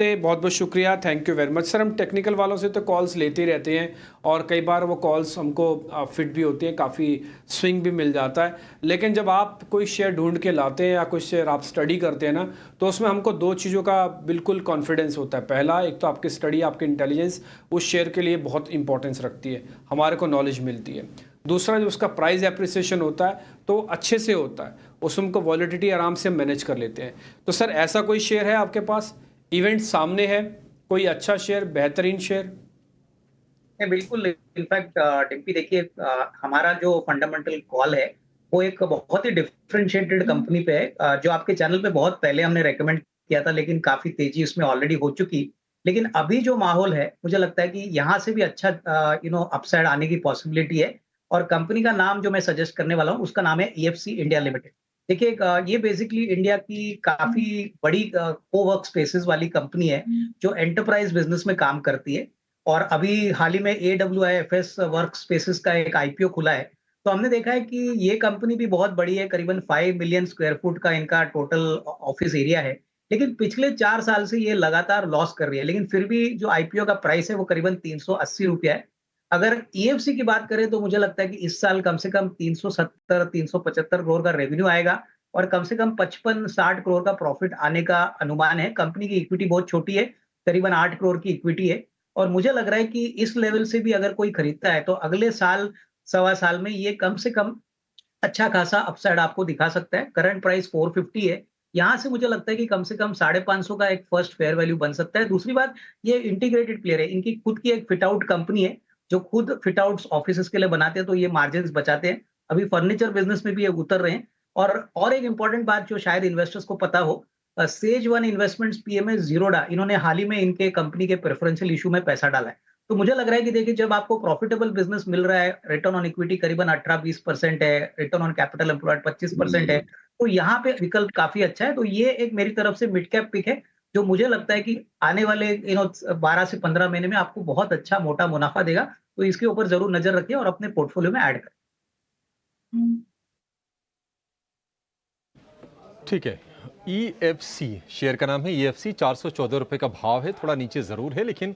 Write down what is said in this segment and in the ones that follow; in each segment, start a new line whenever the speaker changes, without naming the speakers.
बहुत बहुत शुक्रिया, thank you very much sir. हम टेक्निकल वालों से तो कॉल्स लेते ही रहते हैं और कई बार वो कॉल्स हमको फिट भी होती हैं, काफ़ी स्विंग भी मिल जाता है। लेकिन जब आप कोई शेयर ढूंढ के लाते हैं या कोई शेयर आप स्टडी करते हैं ना, तो उसमें हमको दो चीज़ों का बिल्कुल कॉन्फिडेंस होता है। पहला, एक तो आपकी स्टडी, आपकी इंटेलिजेंस उस शेयर के लिए बहुत इंपॉर्टेंस रखती है, हमारे को नॉलेज मिलती है। दूसरा, जो उसका प्राइस एप्रिसिएशन होता है तो अच्छे से होता है, उसमें हमको वॉलिडिटी आराम से मैनेज कर लेते हैं। तो सर, ऐसा कोई शेयर है आपके पास, इवेंट सामने है, कोई अच्छा शेयर, बेहतरीन शेयर?
नहीं, बिल्कुल। इनफैक्ट डिम्पी देखिए, हमारा जो फंडामेंटल कॉल है वो एक बहुत ही डिफरेंशिएटेड कंपनी पे है, जो आपके चैनल पे बहुत पहले हमने रेकमेंड किया था, लेकिन काफी तेजी उसमें ऑलरेडी हो चुकी। लेकिन अभी जो माहौल है, मुझे लगता है कि यहाँ से भी अच्छा अपसाइड आने की पॉसिबिलिटी है। और कंपनी का नाम जो मैं सजेस्ट करने वाला हूँ उसका नाम है ईएफसी इंडिया लिमिटेड। देखिए, ये बेसिकली इंडिया की काफी बड़ी कोवर्क स्पेसेस वाली कंपनी है, जो एंटरप्राइज बिजनेस में काम करती है। और अभी हाल ही में AWIFS वर्क स्पेसेस का एक आईपीओ खुला है। तो हमने देखा है कि ये कंपनी भी बहुत बड़ी है, करीबन 5 मिलियन स्क्वायर फुट का इनका टोटल ऑफिस एरिया है। लेकिन पिछले 4 साल से ये लगातार लॉस कर रही है, लेकिन फिर भी जो आईपीओ का प्राइस है वो करीबन 380 रुपया है। अगर ईएफसी की बात करें तो मुझे लगता है कि इस साल कम से कम 370 375 करोड़ का रेवेन्यू आएगा और कम से कम 55-60 करोड़ का प्रॉफिट आने का अनुमान है। कंपनी की इक्विटी बहुत छोटी है, करीबन 8 करोड़ की इक्विटी है। और मुझे लग रहा है कि इस लेवल से भी अगर कोई खरीदता है तो अगले साल, सवा साल में ये कम से कम अच्छा खासा अपसाइड आपको दिखा सकता है। करंट प्राइस 450 है। यहाँ से मुझे लगता है कि कम से कम 550 का एक फर्स्ट फेयर वैल्यू बन सकता है। दूसरी बात, ये इंटीग्रेटेड प्लेयर है। इनकी खुद की एक फिट आउट कंपनी है, जो खुद फिट आउट्स ऑफिसेज के लिए बनाते हैं, तो ये मार्जिन्स बचाते हैं। अभी फर्नीचर बिजनेस में भी ये उतर रहे हैं। और एक इंपॉर्टेंट बात जो शायद इन्वेस्टर्स को पता हो, सेज वन इन्वेस्टमेंट्स पीएमए जीरोडा, इन्होंने हाल ही में इनके कंपनी के प्रेफरेंशियल इशू में पैसा डाला है। तो मुझे लग रहा है कि देखिए, जब आपको प्रॉफिटेबल बिजनेस मिल रहा है, रिटर्न ऑन इक्विटी करीबन 18-20% है, रिटर्न ऑन कैपिटल एम्प्लॉयड 25% है, तो यहाँ पे विकल्प काफी अच्छा है। तो ये एक मेरी तरफ से मिड कैप पिक है, जो मुझे लगता है कि आने वाले 12 से 15 महीने में आपको बहुत अच्छा मोटा मुनाफा देगा। तो इसके ऊपर जरूर नजर रखिए और अपने पोर्टफोलियो में ऐड करें।
ठीक है। ईएफसी शेयर का नाम है, ईएफसी 414 रुपए का भाव है, थोड़ा नीचे जरूर है, लेकिन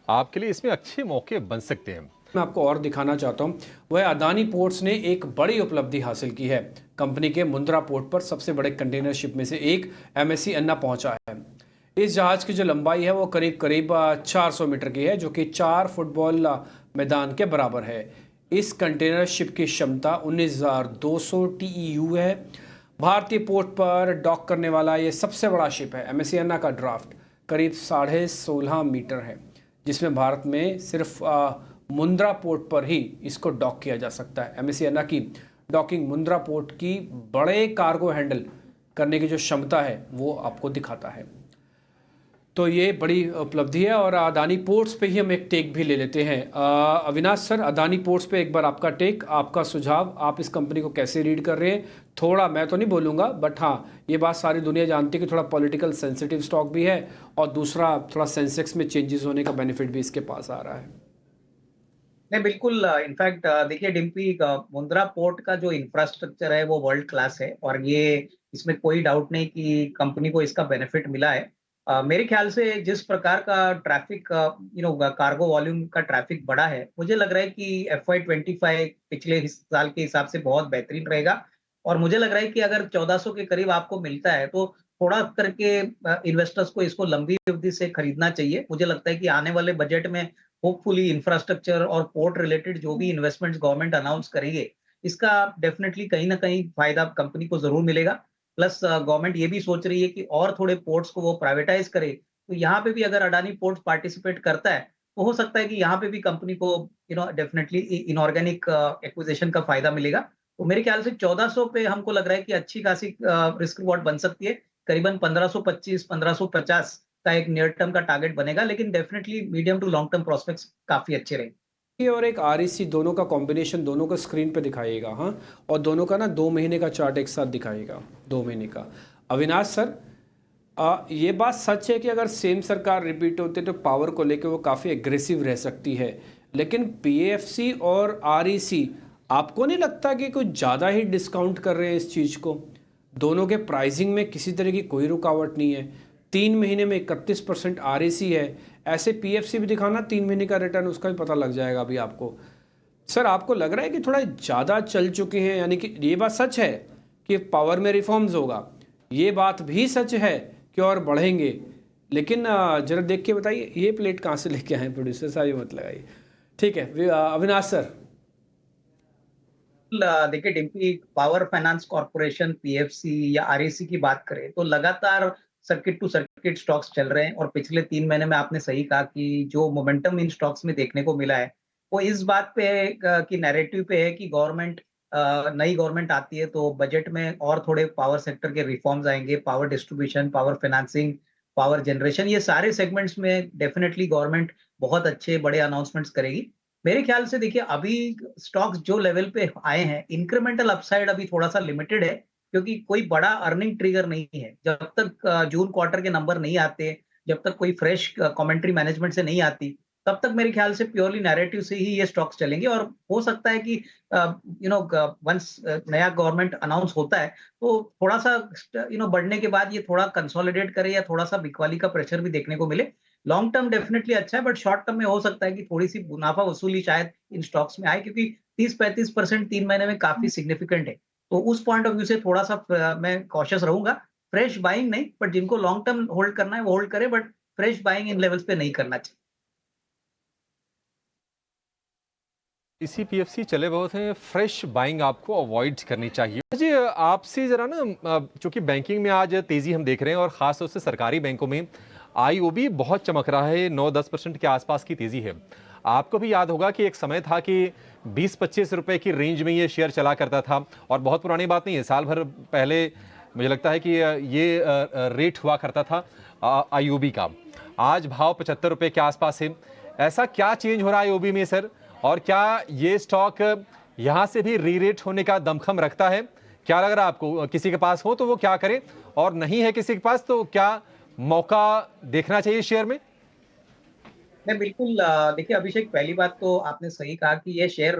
आपके लिए इसमें अच्छे मौके बन सकते हैं।
मैं आपको और दिखाना चाहता हूँ, वह अदानी पोर्ट्स ने एक बड़ी उपलब्धि हासिल की है। कंपनी के मुंद्रा पोर्ट पर सबसे बड़े कंटेनर शिप में से एक एमएससी अन्ना पहुंचा है। इस जहाज की जो लंबाई है वो करीब करीब 400 मीटर की है, जो कि 4 फुटबॉल मैदान के बराबर है। इस कंटेनर शिप की क्षमता 19,200 TEU है। भारतीय पोर्ट पर डॉक करने वाला ये सबसे बड़ा शिप है। एमएससी अन्ना का ड्राफ्ट करीब 16.5 मीटर है, जिसमें भारत में सिर्फ मुंद्रा पोर्ट पर ही इसको डॉक किया जा सकता है। एमएससी अन्ना की डॉकिंग मुंद्रा पोर्ट की बड़े कार्गो हैंडल करने की जो क्षमता है वो आपको दिखाता है। तो ये बड़ी उपलब्धि है। और अदानी पोर्ट्स पे ही हम एक टेक भी ले लेते हैं। अविनाश सर, अदानी पोर्ट्स पे एक बार आपका टेक, आपका सुझाव, आप इस कंपनी को कैसे रीड कर रहे हैं? थोड़ा मैं तो नहीं बोलूँगा, बट हाँ, ये बात सारी दुनिया जानती है कि थोड़ा पॉलिटिकल सेंसिटिव स्टॉक भी है, और दूसरा थोड़ा सेंसेक्स में चेंजेस होने का बेनिफिट भी इसके पास आ रहा है।
नहीं, बिल्कुल। इनफैक्ट देखिए डिम्पी, मुंद्रा पोर्ट का जो इंफ्रास्ट्रक्चर है वो वर्ल्ड क्लास है, और ये इसमें कोई डाउट नहीं कि कंपनी को इसका बेनिफिट मिला है। मेरे ख्याल से जिस प्रकार का ट्रैफिक, कार्गो वॉल्यूम का ट्रैफिक बढ़ा है, मुझे लग रहा है कि FY25 पिछले साल के हिसाब से बहुत बेहतरीन रहेगा। और मुझे लग रहा है कि अगर 1400 के करीब आपको मिलता है तो थोड़ा करके इन्वेस्टर्स को इसको लंबी अवधि से खरीदना चाहिए। मुझे लगता है कि आने वाले बजट में होपफुली इंफ्रास्ट्रक्चर और पोर्ट रिलेटेड जो भी इन्वेस्टमेंट्स गवर्नमेंट अनाउंस करेंगे, इसका डेफिनेटली कहीं ना कहीं फायदा कंपनी को जरूर मिलेगा। प्लस गवर्नमेंट ये भी सोच रही है कि और थोड़े पोर्ट्स को वो प्राइवेटाइज करे। तो यहाँ पे भी अगर अडानी पोर्ट्स पार्टिसिपेट करता है, तो हो सकता है कि यहाँ पे भी कंपनी को डेफिनेटली इनऑर्गेनिक एक्विजिशन का फायदा मिलेगा। तो मेरे ख्याल से 1400 पे हमको लग रहा है कि अच्छी खासी रिस्क रिवॉर्ड बन सकती है। करीबन 1525 1550 का एक नियर टर्म का टारगेट बनेगा, लेकिन definitely medium to long term prospects काफी अच्छे रहेंगे।
ये और एक REC दोनों का कॉम्बिनेशन दोनों का स्क्रीन पे दिखाइएगा, हाँ, और दोनों का ना 2 महीने का चार्ट एक साथ दिखाइएगा, 2 महीने का। अविनाश सर, ये बात सच है कि अगर सेम सरकार रिपीट होती है तो पावर को लेकर वो काफ़ी एग्रेसिव रह सकती है, लेकिन PAFC और REC आपको नहीं लगता कि कुछ ज़्यादा ही डिस्काउंट कर रहे हैं इस चीज़ को? दोनों के प्राइसिंग में किसी तरह की कोई रुकावट नहीं है। 3 महीने में 31% आरएसी है। ऐसे पीएफसी भी दिखाना, 3 महीने का रिटर्न, उसका भी पता लग जाएगा अभी आपको। सर आपको लग रहा है कि थोड़ा ज़्यादा चल चुके हैं, यानी कि ये बात सच है कि पावर में रिफॉर्म्स होगा, ये बात भी सच है कि और बढ़ेंगे, लेकिन जरा देख के बताइए ये प्लेट कहाँ से लेके आए प्रोड्यूसर साहब, ये मत लगाइए। ठीक है अविनाश सर।
देखिए Dimpy, power finance corporation, PFC या आरईसी की बात करें तो लगातार सर्किट टू सर्किट स्टॉक्स चल रहे हैं और पिछले 3 महीने में आपने सही कहा कि जो मोमेंटम इन स्टॉक्स में देखने को मिला है वो इस बात पे है कि नैरेटिव पे है कि गवर्नमेंट, नई गवर्नमेंट आती है तो बजट में और थोड़े पावर सेक्टर के रिफॉर्म्स आएंगे, power distribution, power financing, power generation, ये सारे सेगमेंट्स में डेफिनेटली गवर्नमेंट बहुत अच्छे बड़े अनाउंसमेंट्स करेगी। मेरे ख्याल से देखिए अभी स्टॉक्स जो लेवल पे आए हैं, इंक्रीमेंटल अपसाइड अभी थोड़ा-सा लिमिटेड है, क्योंकि कोई बड़ा अर्निंग ट्रिगर नहीं है। जब तक जून क्वार्टर के नंबर नहीं आते, जब तक कोई फ्रेश कमेंट्री मैनेजमेंट से नहीं आती, तब तक मेरे ख्याल से प्योरली नैरेटिव से ही ये स्टॉक्स चलेंगे और हो सकता है कि वंस नया गवर्नमेंट अनाउंस होता है, तो थोड़ा-सा बढ़ने के बाद ये थोड़ा कंसोलिडेट करे या थोड़ा-सा बिकवाली का प्रेशर भी देखने को मिले। लॉन्ग टर्म डेफिनेटली अच्छा है, बट शॉर्ट टर्म में हो सकता है कि थोड़ी-सी मुनाफा वसूली शायद इन स्टॉक्स में आए, क्योंकि 30-35% 3 महीने में काफ़ी सिग्निफिकेंट है। तो उस पॉइंट ऑफ व्यू से थोड़ा-सा मैं कॉशियस रहूँगा। फ्रेश बाइंग नहीं, बट जिनको लॉन्ग टर्म होल्ड करना है वो होल्ड करें, but fresh buying in levels पे नहीं करना चाहिए।
इसी पीएफसी चले बहुत हैं, फ्रेश बाइंग आपको अवॉइड करनी चाहिए जी। आपसे जरा ना, चूंकि बैंकिंग में आज तेजी हम देख रहे हैं और खास तौर से सरकारी बैंकों में आईओबी बहुत चमक रहा है, 9-10% के आसपास की तेजी है। आपको भी याद होगा कि एक समय था कि 20-25 रुपए की रेंज में ये शेयर चला करता था, और बहुत पुरानी बात नहीं है, साल भर पहले मुझे लगता है कि ये रेट हुआ करता था आईओबी का। आज भाव 75 रुपए के आसपास है। ऐसा क्या चेंज हो रहा है आईओबी में सर, और क्या ये स्टॉक यहां से भी री रेट होने का दमखम रखता है? क्या लग रहा है आपको? किसी के पास हो तो वो क्या करे, और नहीं है किसी के पास तो क्या मौका देखना चाहिए शेयर में?
मैं बिल्कुल, देखिए अभिषेक, पहली बात तो आपने सही कहा कि ये शेयर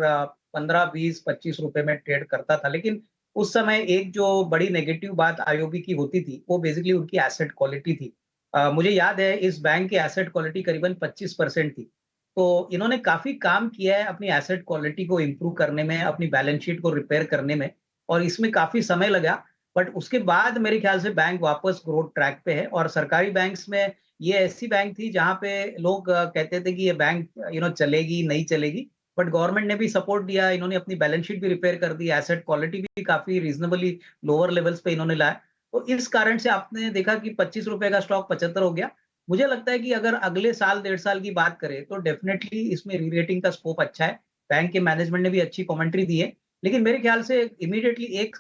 15, 20, 25 रुपए में ट्रेड करता था, लेकिन उस समय एक जो बड़ी नेगेटिव बात आईओबी की होती थी, वो बेसिकली उनकी एसेट क्वालिटी थी। मुझे याद है इस बैंक की एसेट क्वालिटी करीबन 25% थी। तो इन्होंने काफ़ी काम किया है अपनी एसेट क्वालिटी को इम्प्रूव करने में, अपनी बैलेंस शीट को रिपेयर करने में, और इसमें काफ़ी समय लगा। बट उसके बाद मेरे ख्याल से बैंक वापस ग्रोथ ट्रैक पे है, और सरकारी बैंक्स में ये ऐसी बैंक थी जहाँ पे लोग कहते थे कि ये बैंक चलेगी, नहीं चलेगी, बट गवर्नमेंट ने भी सपोर्ट दिया, इन्होंने अपनी बैलेंस शीट भी रिपेयर कर दी, एसेट क्वालिटी भी काफ़ी रीज़नेबली लोअर लेवल्स पे इन्होंने लाया। तो इस कारण से आपने देखा कि ₹25 का स्टॉक 75 हो गया। मुझे लगता है कि अगर अगले साल, डेढ़ साल की बात करें तो डेफिनिटली इसमें री-रेटिंग का स्कोप अच्छा है। बैंक के मैनेजमेंट ने भी अच्छी कमेंट्री दी है। लेकिन मेरे ख्याल से इमीडिएटली एक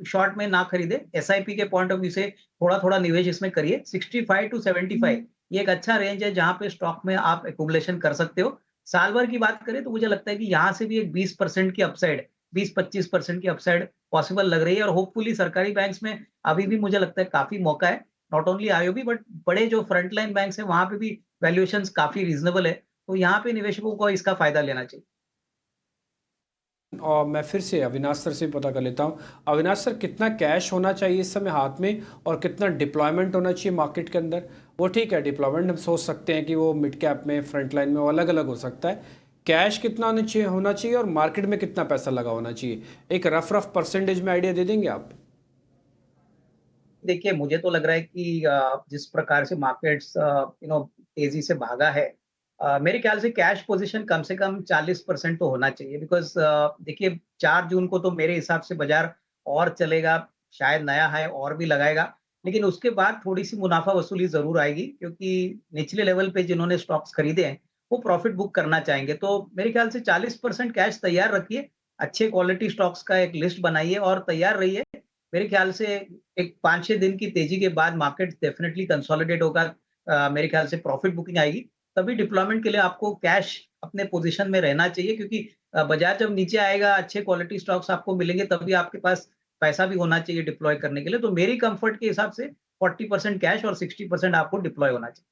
शॉट में ना खरीदें। एसआईपी के पॉइंट ऑफ व्यू से थोड़ा-थोड़ा निवेश इसमें करिए। 65 टू 75 ये एक अच्छा रेंज है जहाँ पे स्टॉक में आप एक्युमुलेशन कर सकते हो। साल भर की बात करें तो मुझे लगता है कि यहाँ से भी एक 20% की अपसाइड, 20-25% की अपसाइड पॉसिबल लग रही है, और होपफुली सरकारी बैंक्स में अभी भी मुझे लगता है काफ़ी मौका है। नॉट ओनली आईओबी, बट बड़े जो फ्रंटलाइन बैंक्स हैं वहाँ पे भी वैल्यूएशंस काफ़ी रीज़नेबल है। तो यहाँ पे निवेशकों को इसका फ़ायदा लेना चाहिए।
और मैं फिर से अविनाश सर से पता कर लेता हूँ। अविनाश सर, कितना कैश होना चाहिए इस समय हाथ में, और कितना डिप्लॉयमेंट होना चाहिए मार्केट के अंदर? वो ठीक है, डिप्लॉयमेंट हम सोच सकते हैं कि वो मिड कैप में, फ्रंट लाइन में, वो अलग अलग हो सकता है। कैश कितना होना चाहिए और मार्केट में कितना पैसा लगा होना चाहिए? एक रफ रफ परसेंटेज में आइडिया दे देंगे आप?
देखिए, मुझे तो लग रहा है कि जिस प्रकार से मार्केट्स तेज़ी से भागा है, मेरे ख्याल से कैश पोज़ीशन कम से कम 40% तो होना चाहिए, बिकॉज़ देखिए 4 जून को तो मेरे हिसाब से बाज़ार और चलेगा, शायद नया हाई और भी लगाएगा। लेकिन उसके बाद थोड़ी-सी मुनाफ़ा वसूली ज़रूर आएगी, क्योंकि निचले लेवल पे जिन्होंने स्टॉक्स खरीदे हैं, वो प्रॉफ़िट बुक करना चाहेंगे। तो मेरे ख्याल से 40% कैश तैयार रखिए, अच्छे क्वालिटी स्टॉक्स का एक लिस्ट बनाइए और तैयार रहिए। मेरे ख्याल से एक 5-6 दिन की तेजी के बाद मार्केट डेफिनिटली कंसोलिडेट होगा। मेरे ख्याल से प्रॉफिट बुकिंग आएगी। तभी डिप्लॉयमेंट के लिए आपको कैश अपने पोजीशन में रहना चाहिए, क्योंकि बाजार जब नीचे आएगा, अच्छे क्वालिटी स्टॉक्स आपको मिलेंगे, तभी आपके पास पैसा भी होना चाहिए डिप्लॉय करने के लिए। तो मेरी कंफर्ट के हिसाब से 40% कैश और 60% आपको डिप्लॉय होना चाहिए।